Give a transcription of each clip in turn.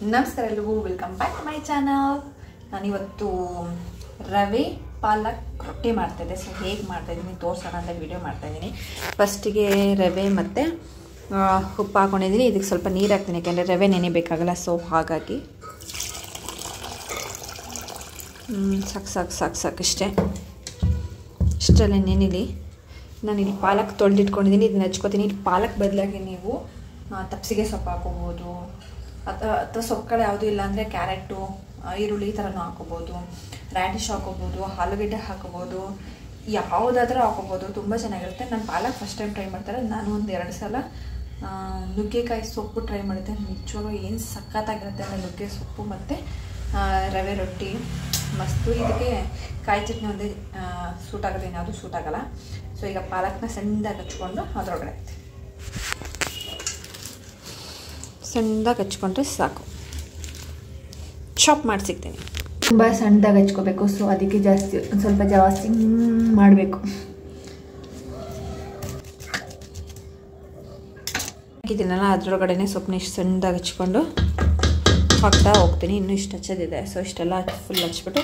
ನಮಸ್ಕಾರ ಎಲ್ಲರಿಗೂ, welcome back to my channel. ನಾನಿವತ್ತು ರವೆ ಪಾಲಕ್ ರೊಟ್ಟಿ ಮಾಡ್ತಾಯಿದ್ದೆ. ಸೊ ಹೇಗೆ ಮಾಡ್ತಾಯಿದ್ದೀನಿ ತೋರಿಸೋಣ ಅಂತ ವಿಡಿಯೋ ಮಾಡ್ತಾಯಿದ್ದೀನಿ. ಫಸ್ಟಿಗೆ ರವೆ ಮತ್ತು ಉಪ್ಪು ಹಾಕ್ಕೊಂಡಿದ್ದೀನಿ. ಇದಕ್ಕೆ ಸ್ವಲ್ಪ ನೀರು ಹಾಕ್ತೀನಿ, ಯಾಕೆಂದರೆ ರವೆ ನೆನೆಬೇಕಾಗಲ್ಲ. ಸೊ ಹಾಗಾಗಿ ಸಾಕು ಇಷ್ಟೆಲ್ಲ ನೆನೆಲಿ. ನಾನಿಲ್ಲಿ ಪಾಲಕ್ ತೊಳೆದಿಟ್ಕೊಂಡಿದ್ದೀನಿ, ಇದನ್ನ ಹಚ್ಕೋತೀನಿ. ಇಲ್ಲಿ ಪಾಲಕ್ ಬದಲಾಗಿ ನೀವು ತಪ್ಸಿಗೆ ಸೊಪ್ಪು ಹಾಕೋಬೋದು, ಅಥವಾ ಸೊಪ್ಪುಗಳು ಯಾವುದೂ ಇಲ್ಲ ಅಂದರೆ ಕ್ಯಾರೆಟು, ಈರುಳ್ಳಿ ಈ ಥರನೂ ಹಾಕೋಬೋದು, ರ್ಯಾಡಿಶ್ ಹಾಕೋಬೋದು, ಆಲೂಗಡ್ಡೆ ಹಾಕೋಬೋದು, ಯಾವುದಾದ್ರೂ ಹಾಕೋಬೋದು. ತುಂಬ ಚೆನ್ನಾಗಿರುತ್ತೆ. ನಾನು ಪಾಲಕ್ ಫಸ್ಟ್ ಟೈಮ್ ಟ್ರೈ ಮಾಡ್ತಾರೆ. ನಾನು ಒಂದು 2 ಸಲ ನುಗ್ಗೆಕಾಯಿ ಸೊಪ್ಪು ಟ್ರೈ ಮಾಡಿದ್ದೆ. ನಿಜವಾಗ್ಲೂ ಏನು ಸಖತ್ತಾಗಿರುತ್ತೆ ಅಂದರೆ ನುಗ್ಗೆ ಸೊಪ್ಪು ಮತ್ತು ರವೆ ರೊಟ್ಟಿ ಮಸ್ತು. ಇದಕ್ಕೆ ಕಾಯಿ ಚಟ್ನಿ ಒಂದೇ ಸೂಟ್ ಆಗುತ್ತೆ, ಇನ್ಯಾವುದು ಸೂಟ್ ಆಗೋಲ್ಲ. ಸೊ ಈಗ ಪಾಲಕ್ನ ಸಣ್ಣದಾಗಿ ಹಚ್ಕೊಂಡು ಅದರೊಳಗಡೆ ಸಣ್ಣದಾಗಿ ಹಚ್ಕೊಂಡ್ರೆ ಸಾಕು. ಚಾಪ್ ಮಾಡಿ ಸಿಗ್ತೀನಿ. ತುಂಬ ಸಣ್ಣದಾಗಿ ಹಚ್ಕೋಬೇಕು. ಸೊ ಅದಕ್ಕೆ ಒಂದು ಸ್ವಲ್ಪ ಜಾಸ್ತಿ ಮಾಡಬೇಕು. ಇದನ್ನೆಲ್ಲ ಅದರೊಳಗಡೆ ಸೊಪ್ಪನ್ನ ಇಷ್ಟು ಸಣ್ಣದಾಗಿ ಹಚ್ಕೊಂಡು ಹಾಕ್ತಾ ಹೋಗ್ತೀನಿ. ಇನ್ನೂ ಇಷ್ಟು ಹಚ್ಚೋದಿದೆ. ಸೊ ಇಷ್ಟೆಲ್ಲ ಫುಲ್ ಹಚ್ಬಿಟ್ಟು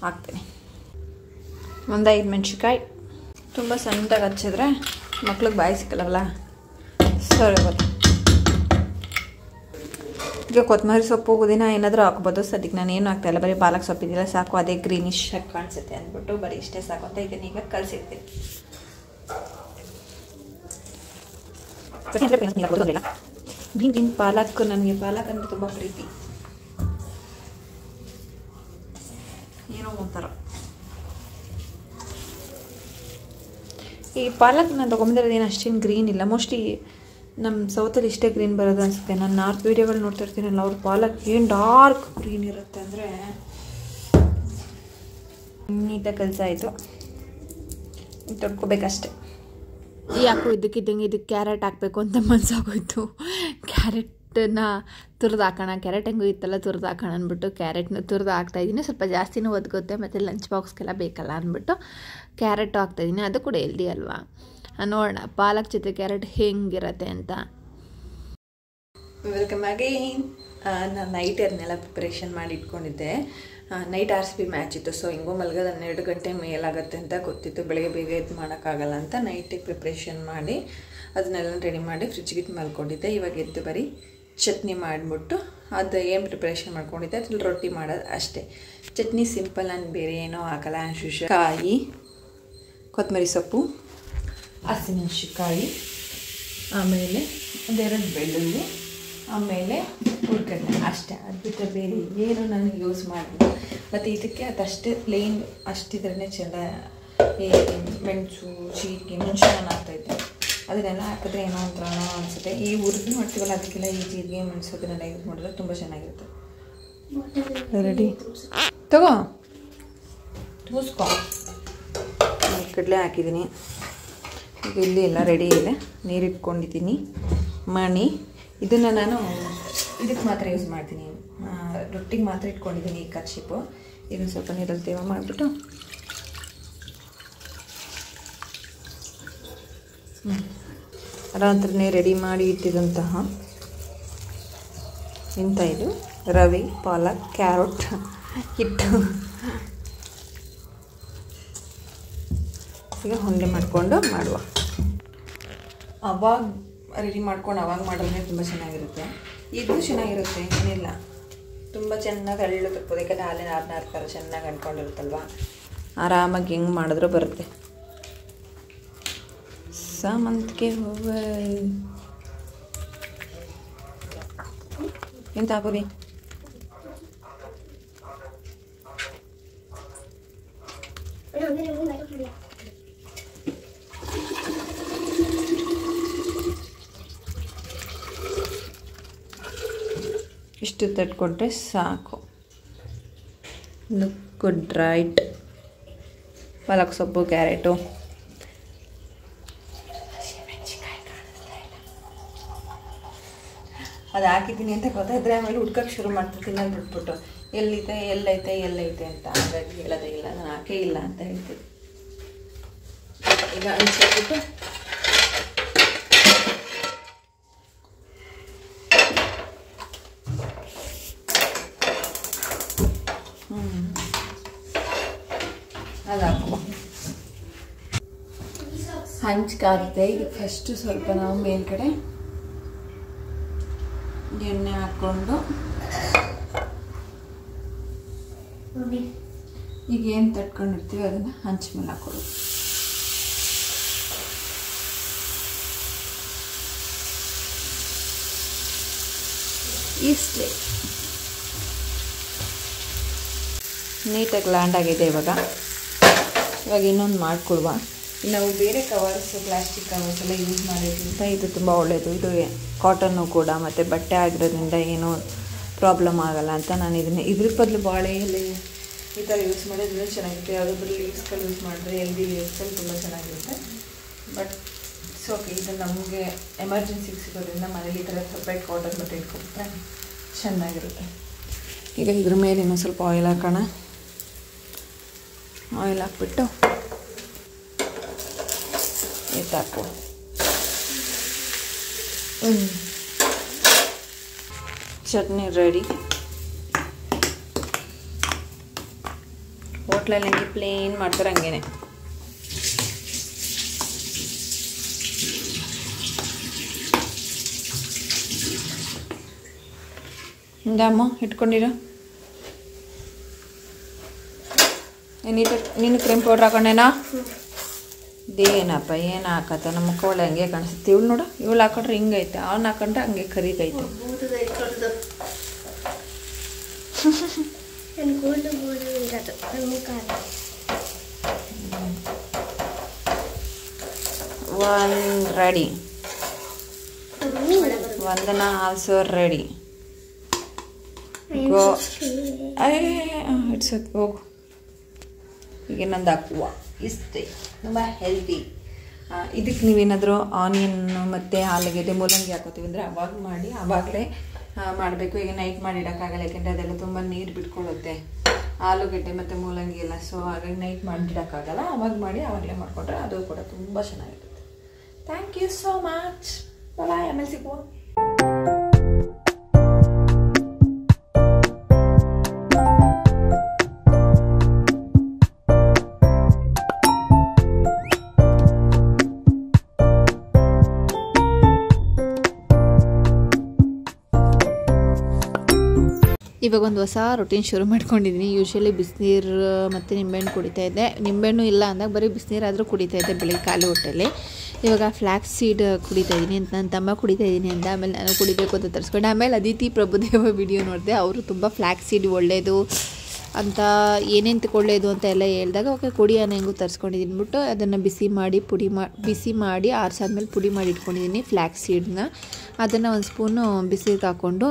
ಹಾಕ್ತೀನಿ. ಒಂದು 5 ಮೆಣಸಿನ್ಕಾಯಿ. ತುಂಬ ಸಣ್ಣದಾಗಿ ಹಚ್ಚಿದ್ರೆ ಮಕ್ಳಿಗೆ ಬಾಯಿ ಸಿಕ್ಕಲ್ಲವಲ್ಲ, ಸರಿ ಹೋಗುತ್ತೆ. ಈಗ ಕೊತ್ತಂಬರಿ ಸೊಪ್ಪು ಪುದೀನ ಏನಾದರೂ ಹಾಕ್ಬೋದು. ಸದ್ಯಕ್ಕೆ ನಾನು ಏನು ಹಾಕ್ತಾಯಿಲ್ಲ, ಬರೀ ಪಾಲಕ್ ಸೊಪ್ಪಿದ್ದಿಲ್ಲ ಸಾಕು. ಅದೇ ಗ್ರೀನಿಶ್ ಆಗಿ ಕಾಣಿಸುತ್ತೆ ಅಂದ್ಬಿಟ್ಟು ಬರೀ ಇಷ್ಟೇ ಸಾಕು ಅಂತ ಇದನ್ನೀಗ ಕಲಸಿರ್ತೀನಿ. ಗ್ರೀನ್ ಪಾಲಕ್, ನನಗೆ ಪಾಲಕ್ ಅಂದರೆ ತುಂಬ ಪ್ರೀತಿ. ಏನೋ ಒಂಥರ ಈ ಪಾಲಕ್ ನಾನು ತೊಗೊಂಡಿರೋದು ಏನು ಅಷ್ಟೇನು ಗ್ರೀನ್ ಇಲ್ಲ. ಮೋಸ್ಟ್ಲಿ ನಮ್ಮ ಸೌತಲ್ಲಿ ಇಷ್ಟೇ ಗ್ರೀನ್ ಬರೋದು ಅನಿಸುತ್ತೆ. ನಾನು ನಾರ್ತ್ ವೀಡಿಯೋಗಳು ನೋಡ್ತಿರ್ತೀನಲ್ಲ, ಅವ್ರ ಪಾಲಕ್ ಏನು ಡಾರ್ಕ್ ಗ್ರೀನ್ ಇರುತ್ತೆ ಅಂದರೆ. ನೀಟಾಗಿ ಕೆಲಸ ಆಯಿತು, ತೊಡ್ಕೋಬೇಕಷ್ಟೆ. ಯಾಕೋ ಇದಕ್ಕಿದ್ದಂಗೆ ಇದಕ್ಕೆ ಕ್ಯಾರೆಟ್ ಹಾಕಬೇಕು ಅಂತ ಮನಸ್ಸಾಗೋಯ್ತು. ಕ್ಯಾರೆಟನ್ನ ತುರಿದು ಹಾಕೋಣ, ಕ್ಯಾರೆಟ್ ಹೆಂಗೂ ಇತ್ತಲ್ಲ ತುರಿದು ಹಾಕೋಣ ಅಂದ್ಬಿಟ್ಟು ಕ್ಯಾರೆಟ್ನ ತುರಿದು ಹಾಕ್ತಾಯಿದ್ದೀನಿ. ಸ್ವಲ್ಪ ಜಾಸ್ತಿನೂ ಒದಗುತ್ತೆ ಮತ್ತು ಲಂಚ್ ಬಾಕ್ಸ್ಗೆಲ್ಲ ಬೇಕಲ್ಲ ಅಂದ್ಬಿಟ್ಟು ಕ್ಯಾರೆಟು ಹಾಕ್ತಾಯಿದ್ದೀನಿ. ಅದು ಕೂಡ ಹೆಲ್ದಿ ಅಲ್ವಾ. ನೋಡೋಣ ಪಾಲಕ್ ಜೊತೆ ಕ್ಯಾರೆಟ್ ಹೆಂಗಿರತ್ತೆ ಅಂತ. Welcome again. ನಾನು ನೈಟ್ ಅದನ್ನೆಲ್ಲ ಪ್ರಿಪ್ರೇಷನ್ ಮಾಡಿ ಇಟ್ಕೊಂಡಿದ್ದೆ. ನೈಟ್ RCB ಮ್ಯಾಚ್ ಇತ್ತು. ಸೊ ಹಿಂಗೋ ಮಲಗೋದು 12 ಗಂಟೆ ಮೇಲಾಗುತ್ತೆ ಅಂತ ಗೊತ್ತಿತ್ತು. ಬೆಳಗ್ಗೆ ಬೇಗ ಎದ್ದು ಮಾಡೋಕ್ಕಾಗಲ್ಲ ಅಂತ ನೈಟಿಗೆ ಪ್ರಿಪ್ರೇಷನ್ ಮಾಡಿ ಅದನ್ನೆಲ್ಲ ರೆಡಿ ಮಾಡಿ ಫ್ರಿಜ್ಗೆ ಮಲ್ಕೊಂಡಿದ್ದೆ. ಇವಾಗ ಎದ್ದು ಬರೀ ಚಟ್ನಿ ಮಾಡಿಬಿಟ್ಟು ಅದು ಏನು ಪ್ರಿಪ್ರೇಷನ್ ಮಾಡ್ಕೊಂಡಿದ್ದೆ ಅದ್ರಲ್ಲಿ ರೊಟ್ಟಿ ಮಾಡೋದು ಅಷ್ಟೇ. ಚಟ್ನಿ ಸಿಂಪಲ್, ನಾನು ಬೇರೆ ಏನೋ ಹಾಕಲ್ಲ. ಕಾಯಿ, ಕೊತ್ತಂಬರಿ ಸೊಪ್ಪು, ಹಸಿಮೆಣಸಿನ್ಕಾಯಿ, ಆಮೇಲೆ 2 ಬೆಳ್ಳುಳ್ಳಿ, ಆಮೇಲೆ ಹುರ್ಗಡ್ಡೆ ಅಷ್ಟೇ. ಅದು ಬಿಟ್ಟರೆ ಬೇರೆ ಏನು ನಾನು ಯೂಸ್ ಮಾಡಿಲ್ಲ. ಮತ್ತು ಇದಕ್ಕೆ ಅದಷ್ಟೇ ಪ್ಲೇನ್ ಅಷ್ಟಿದ್ರೇ ಚೆಂದ. ಈ ಮೆಣಸು, ಜೀರಿಗೆ, ಮೆಣಸು ನಾನು ಹಾಕ್ತಾಯಿದ್ದೆ. ಅದನ್ನೆಲ್ಲ ಹಾಕಿದ್ರೆ ಏನೋ ಒಂಥರ ಅನಿಸುತ್ತೆ. ಈ ಹುರಿದು ಮಾಡ್ತೀವಲ್ಲ ಅದಕ್ಕೆಲ್ಲ ಈ ಜೀರಿಗೆ ಮೆಣಸು ಅದನ್ನೆಲ್ಲ ಯೂಸ್ ಮಾಡಿದ್ರೆ ತುಂಬ ಚೆನ್ನಾಗಿರುತ್ತೆ. ರೆಡಿ ತಗೋ ತೂಸ್ಕೊ. ಕಡಲೆ ಹಾಕಿದ್ದೀನಿ. ಈಗ ಇಲ್ಲಿ ಎಲ್ಲ ರೆಡಿ ಇದೆ. ನೀರು ಇಟ್ಕೊಂಡಿದ್ದೀನಿ. ಮಣಿ ಇದನ್ನು ನಾನು ಇದಕ್ಕೆ ಮಾತ್ರ ಯೂಸ್ ಮಾಡ್ತೀನಿ, ರೊಟ್ಟಿಗೆ ಮಾತ್ರ ಇಟ್ಕೊಂಡಿದ್ದೀನಿ. ಈ ಕರ್ಚಿಪ್ಪು ಇದನ್ನು ಸ್ವಲ್ಪ ನೀರಲ್ಲಿ ತೇವ ಮಾಡಿಬಿಟ್ಟು ರಾತ್ರಿನೇ ರೆಡಿ ಮಾಡಿ ಇಟ್ಟಿದಂತಹ ಇಂಥ ಇದು ರವೆ ಪಾಲಕ್ ಕ್ಯಾರೆಟ್ ಹಿಟ್ಟು. ಈಗ ಹೊಂದೆ ಮಾಡಿಕೊಂಡು ಮಾಡುವ. ಅವಾಗ ರೆಡಿ ಮಾಡ್ಕೊಂಡು ಅವಾಗ ಮಾಡಿದ್ರೆ ತುಂಬ ಚೆನ್ನಾಗಿರುತ್ತೆ. ಇದು ಚೆನ್ನಾಗಿರುತ್ತೆ, ಏನಿಲ್ಲ. ತುಂಬ ಚೆನ್ನಾಗಿ ಹಳ್ಳು ತಕ್ಬೋದು, ಯಾಕಂದರೆ ಹಾಲಿನ ಥರ ಚೆನ್ನಾಗಿ ಅಂದ್ಕೊಂಡಿರುತ್ತಲ್ವ. ಆರಾಮಾಗಿ ಹೆಂಗೆ ಮಾಡಿದ್ರೂ ಬರುತ್ತೆ. ಸಾಮಂತಿಗೆ ಹೂವು ಎಂತ ಹಾಕೋರಿ. ಇಷ್ಟು ತಟ್ಕೊಟ್ರೆ ಸಾಕು. Good right. ಪಾಲಕ್ ಸೊಪ್ಪು, ಕ್ಯಾರೆಟು, ಅದು ಹಾಕಿದ್ದೀನಿ ಅಂತ ಗೊತ್ತಾಯಿದ್ರೆ ಆಮೇಲೆ ಹುಡ್ಕಕ್ಕೆ ಶುರು ಮಾಡ್ತಿರ್ತೀನಿ. ನಾನು ಬಿಟ್ಬಿಟ್ಟು ಎಲ್ಲೈತೆ ಅಂತ. ಹಾಗಾಗಿ ಹೇಳೋದೇ ಇಲ್ಲ, ನಾನು ಹಾಕೇ ಇಲ್ಲ ಅಂತ ಹೇಳ್ತೀನಿ. ಈಗ ಅನ್ಸ್ಬಿಟ್ಟು ಅದು ಹಾಕುವ. ಹಂಚ್ಕಾಗುತ್ತೆ. ಈಗ ಫಸ್ಟು ಸ್ವಲ್ಪ ನಾವು ಮೇಲ್ಗಡೆ ಎಣ್ಣೆ ಹಾಕ್ಕೊಂಡು ಈಗ ಏನು ತಟ್ಕೊಂಡಿರ್ತೀವಿ ಅದನ್ನು ಹಂಚ ಮೇಲೆ ಹಾಕೊಳ್ಳೋದು. ಇಷ್ಟೇ, ನೀಟಾಗಿ ಲ್ಯಾಂಡ್ ಆಗಿದೆ. ಇವಾಗ ಇನ್ನೊಂದು ಮಾಡಿಕೊಡುವ. ನಾವು ಬೇರೆ ಕವರ್ಸ್, ಪ್ಲಾಸ್ಟಿಕ್ ಕವರ್ಸ್ ಎಲ್ಲ ಯೂಸ್ ಮಾಡೋದ್ರಿಂದ ಇದು ತುಂಬ ಒಳ್ಳೆಯದು. ಇದು ಕಾಟನ್ನು ಕೂಡ, ಮತ್ತು ಬಟ್ಟೆ ಆಗಿರೋದ್ರಿಂದ ಏನೂ ಪ್ರಾಬ್ಲಮ್ ಆಗೋಲ್ಲ ಅಂತ ನಾನು ಇದ್ರ ಬದಲು ಬಾಳೆ ಎಲೆ ಈ ಥರ ಯೂಸ್ ಮಾಡಿದ್ರೆ ಚೆನ್ನಾಗಿರುತ್ತೆ. ಯಾವುದಾದ್ರೂ ಲೀವ್ಸ್ಗಳು ಯೂಸ್ ಮಾಡಿದ್ರೆ ಹೆಲ್ದಿ ಲೀವ್ಸ್ಗಳು ತುಂಬ ಚೆನ್ನಾಗಿರುತ್ತೆ. ಬಟ್ ಓಕೆ, ಇದು ನಮಗೆ ಎಮರ್ಜೆನ್ಸಿಗೆ ಸಿಗೋದ್ರಿಂದ ಮನೇಲಿ ಈ ಥರ ಸಪ್ರೇಟ್ ಕಾಟನ್ ಬಟ್ಟೆ ಇಟ್ಕೊಂಡ್ರೆ ಚೆನ್ನಾಗಿರುತ್ತೆ. ಈಗ ಇದ್ರ ಮೇಲೆ ಇನ್ನೊಂದು ಸ್ವಲ್ಪ ಆಯಿಲ್ ಹಾಕೋಣ. ಆಯಿಲ್ ಹಾಕ್ಬಿಟ್ಟು ಎತ್ತಾಕು. ಚಟ್ನಿ ರೆಡಿ. ಹೋಟ್ಲಲ್ಲಿ ಹಂಗೆ ಪ್ಲೇನ್ ಮಾಡ್ತಾರೆ, ಹಂಗೇನೆ. ಹಿಂಗಮ್ಮ ಇಟ್ಕೊಂಡಿರೋ ನೀನು ಕ್ರೀಮ್ ಪೌಡ್ರ್ ಹಾಕೊಂಡೇನಾ? ಇದೇನಪ್ಪ ಏನು ಹಾಕತ್ತ? ನಮ್ಮ ಮುಖ ಒಳ್ಳೆ ಹಂಗೆ ಕಾಣಿಸುತ್ತೆ. ಇವಳು ನೋಡು, ಇವಳು ಹಾಕೊಂಡ್ರೆ ಹಿಂಗೈತೆ, ಅವ್ನು ಹಾಕೊಂಡ್ರೆ ಹಂಗೆ ಕರಿಗೈತೆ. One ready. Vandana also ready. Go. It's ಹೋಗು. ಈಗ ಇನ್ನೊಂದು ಹಾಕುವ. ಇಷ್ಟೇ, ತುಂಬ ಹೆಲ್ದಿ. ಇದಕ್ಕೆ ನೀವೇನಾದರೂ ಆನಿಯನ್ನು ಮತ್ತು ಆಲೂಗೆಡ್ಡೆ, ಮೂಲಂಗಿ ಹಾಕೋತೀವಿ ಅಂದರೆ ಅವಾಗ ಮಾಡಿ, ಆವಾಗಲೇ ಮಾಡಬೇಕು. ಈಗ ನೈಟ್ ಮಾಡಿ ಇಡೋಕ್ಕಾಗಲ್ಲ, ಯಾಕೆಂದರೆ ಅದೆಲ್ಲ ತುಂಬ ನೀರು ಬಿಟ್ಕೊಳ್ಳುತ್ತೆ, ಆಲೂಗೆಡ್ಡೆ ಮತ್ತು ಮೂಲಂಗಿ ಎಲ್ಲ. ಸೊ ಹಾಗಾಗಿ ನೈಟ್ ಮಾಡಿಡೋಕ್ಕಾಗಲ್ಲ, ಅವಾಗ ಮಾಡಿ ಆವಾಗಲೇ ಮಾಡಿಕೊಂಡ್ರೆ ಅದು ಕೂಡ ತುಂಬ ಚೆನ್ನಾಗಿರುತ್ತೆ. Thank you so much. Bye, ಆಮೇಲೆ ಸಿಗುವ. ಇವಾಗ ಒಂದು ಹೊಸ ರೊಟೀನ್ ಶುರು ಮಾಡ್ಕೊಂಡಿದ್ದೀನಿ. ಯೂಶ್ವಲಿ ಬಿಸಿನೀರು ಮತ್ತು ನಿಂಬೆಹಣ್ಣು ಕುಡಿತಾ ಇದ್ದೆ. ನಿಂಬೆಹಣ್ಣು ಇಲ್ಲ ಅಂದಾಗ ಬರೀ ಬಿಸಿನೀರಾದರೂ ಕುಡಿತಾ ಇದ್ದೆ ಬೆಳಿಗ್ಗೆ ಖಾಲಿ ಹೊಟ್ಟೆಲಿ. ಇವಾಗ ಫ್ಲ್ಯಾಕ್ಸ್ ಸೀಡ್ ಕುಡಿತಾ ಇದ್ದೀನಿ ಅಂತ ನನ್ನ ತಮ್ಮ ಕುಡಿತಾ ಇದ್ದೀನಿ ಅಂತ. ಆಮೇಲೆ ನಾನು ಕುಡಿಬೇಕು ಅಂತ ತರಿಸ್ಕೊಂಡೆ. ಆಮೇಲೆ ಅದಿತಿ ಪ್ರಭುದೇವ ವಿಡಿಯೋ ನೋಡಿದೆ. ಅವರು ತುಂಬ ಫ್ಲ್ಯಾಕ್ಸ್ ಸೀಡ್ ಒಳ್ಳೆಯದು ಅಂತ, ಏನೇನು ಒಳ್ಳೆಯದು ಅಂತ ಎಲ್ಲ ಹೇಳಿದಾಗ ಓಕೆ ಕುಡಿಯೋಣ ಹೆಂಗೂ ತರಿಸ್ಕೊಂಡಿದ್ದೀನಿ ಬಿಟ್ಟು ಅದನ್ನು ಬಿಸಿ ಮಾಡಿ ಆರಿಸಾದ್ಮೇಲೆ ಪುಡಿ ಮಾಡಿ ಇಟ್ಕೊಂಡಿದ್ದೀನಿ ಫ್ಲ್ಯಾಕ್ಸ್ ಸೀಡನ್ನ. ಅದನ್ನು ಒಂದು ಸ್ಪೂನು ಬಿಸಿಗೆ ಹಾಕ್ಕೊಂಡು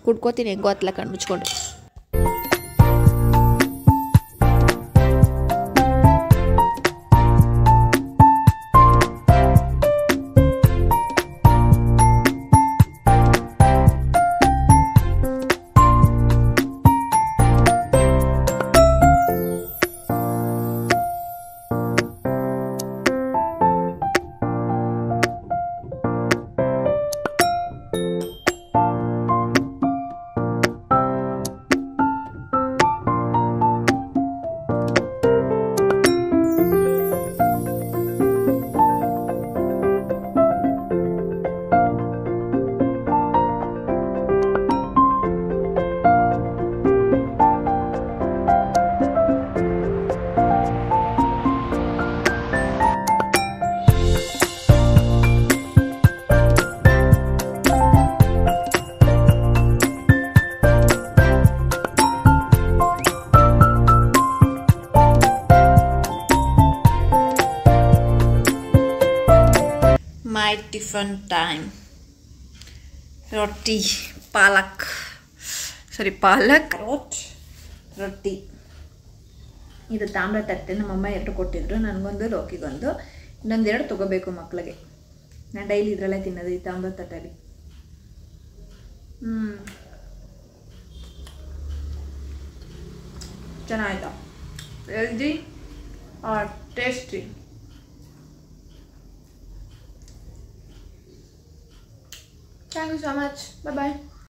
ಕುಡ್ಕೋತೀನಿ ಹೆಂಗೋ ಹತ್ಲ ಕಣ್ಣು ಮುಚ್ಕೊಂಡು. My tiffin time. Roti, palak ರೊಟ್ಟಿ. ಇದು ತಾಮ್ರ ತಟ್ಟೆ ನಮ್ಮಮ್ಮ 2 ಕೊಟ್ಟಿದ್ರು, ನನಗೊಂದು ಲೋಕಿಗೊಂದು. ಇನ್ನೊಂದು 2 ತೊಗೋಬೇಕು ಮಕ್ಕಳಿಗೆ. ನಾನು ಡೈಲಿ ಇದರಲ್ಲೇ ತಿನ್ನೋದು, ಈ ತಾಮ್ರ ತಟ್ಟೆಲಿ. ಚೆನ್ನಾಯ್ತಾ? Healthy are tasty. Thank you so much. Bye bye.